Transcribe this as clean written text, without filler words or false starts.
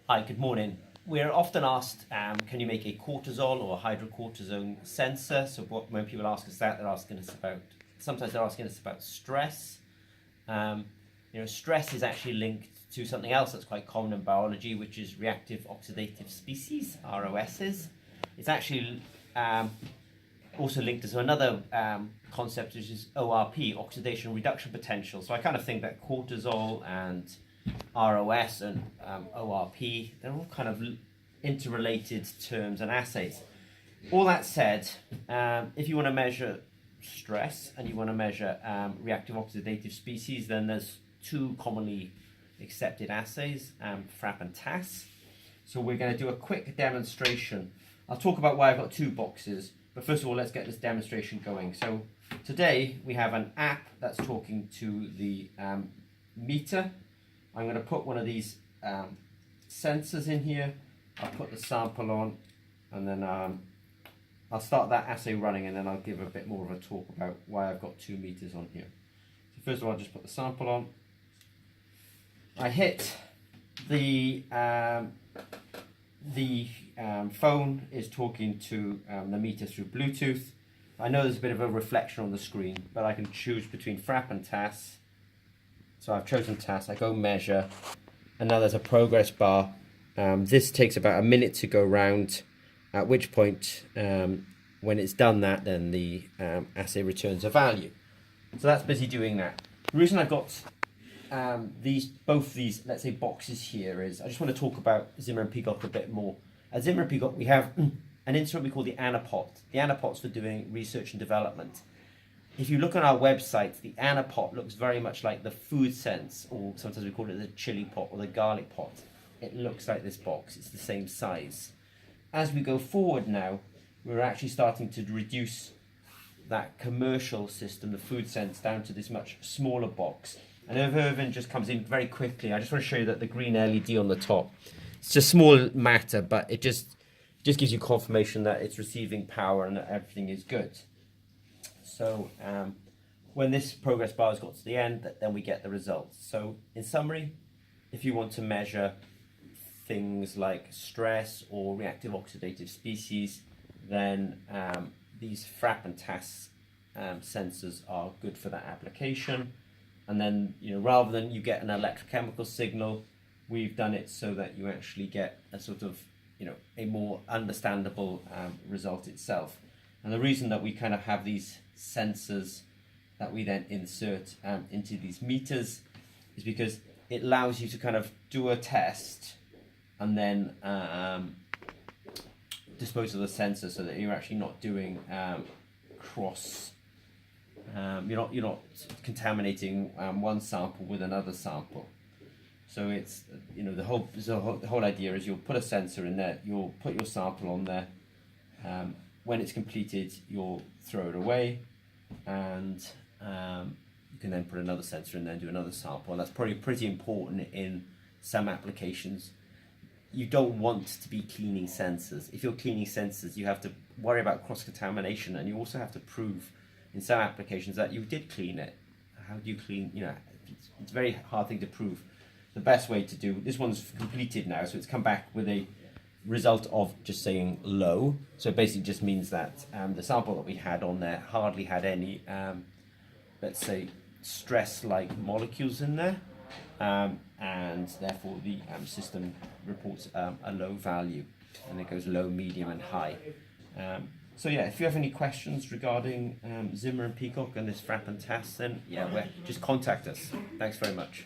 Hi, good morning. We're often asked, can you make a cortisol or a hydrocortisone sensor? So when people ask us that, they're asking us about, sometimes they're asking us about stress. Stress is actually linked to something else that's quite common in biology, which is reactive oxidative species, ROSs. It's actually also linked to another concept, which is ORP, oxidation reduction potential. So I kind of think that cortisol and ROS and ORP, they're all kind of interrelated terms and assays. All that said, if you want to measure stress and you want to measure reactive oxidative species, then there's two commonly accepted assays, FRAP and TAS. So we're going to do a quick demonstration. I'll talk about why I've got two boxes, but first of all, let's get this demonstration going. So today we have an app that's talking to the meter. I'm going to put one of these sensors in here. I'll put the sample on, and then I'll start that assay running, and then I'll give a bit more of a talk about why I've got 2 meters on here. So first of all, I'll just put the sample on. I hit the phone is talking to the meter through Bluetooth. I know there's a bit of a reflection on the screen, but I can choose between FRAP and TAS. So I've chosen TAS, I go measure, and now there's a progress bar. This takes about a minute to go round, at which point, when it's done that, then the assay returns a value. So that's busy doing that. The reason I've got both these, let's say, boxes here is I just want to talk about Zimmer and Peacock a bit more. At Zimmer and Peacock, we have an instrument we call the Anapot. The Anapot's for doing research and development. If you look on our website, the Anapot looks very much like the FoodSense, or sometimes we call it the chili pot or the garlic pot. It looks like this box, it's the same size. As we go forward now, we're actually starting to reduce that commercial system, the FoodSense, down to this much smaller box. And if Irvin just comes in very quickly, I just want to show you that the green LED on the top, it's a small matter, but it just gives you confirmation that it's receiving power and that everything is good. So when this progress bar has got to the end, then we get the results. So in summary, if you want to measure things like stress or reactive oxidative species, then these FRAP and TAS sensors are good for that application. And then, rather than you get an electrochemical signal, we've done it so that you actually get a sort of, a more understandable result itself. And the reason that we kind of have these sensors that we then insert into these meters is because it allows you to kind of do a test and then dispose of the sensor so that you're actually not doing you're not contaminating one sample with another sample. So it's the whole idea is you'll put a sensor in there, you'll put your sample on there. When it's completed, you'll throw it away, and you can then put another sensor in there and do another sample. And that's probably pretty important in some applications. You don't want to be cleaning sensors. If you're cleaning sensors, you have to worry about cross-contamination, and you also have to prove in some applications that you did clean it. How do you clean? It's a very hard thing to prove. The best way to do, this one's completed now, so it's come back with a result of just saying low. So it basically just means that the sample that we had on there hardly had any, let's say, stress-like molecules in there, and therefore the system reports a low value, and it goes low, medium, and high. So yeah, if you have any questions regarding Zimmer and Peacock and this FRAP and TAS, then just contact us. Thanks very much.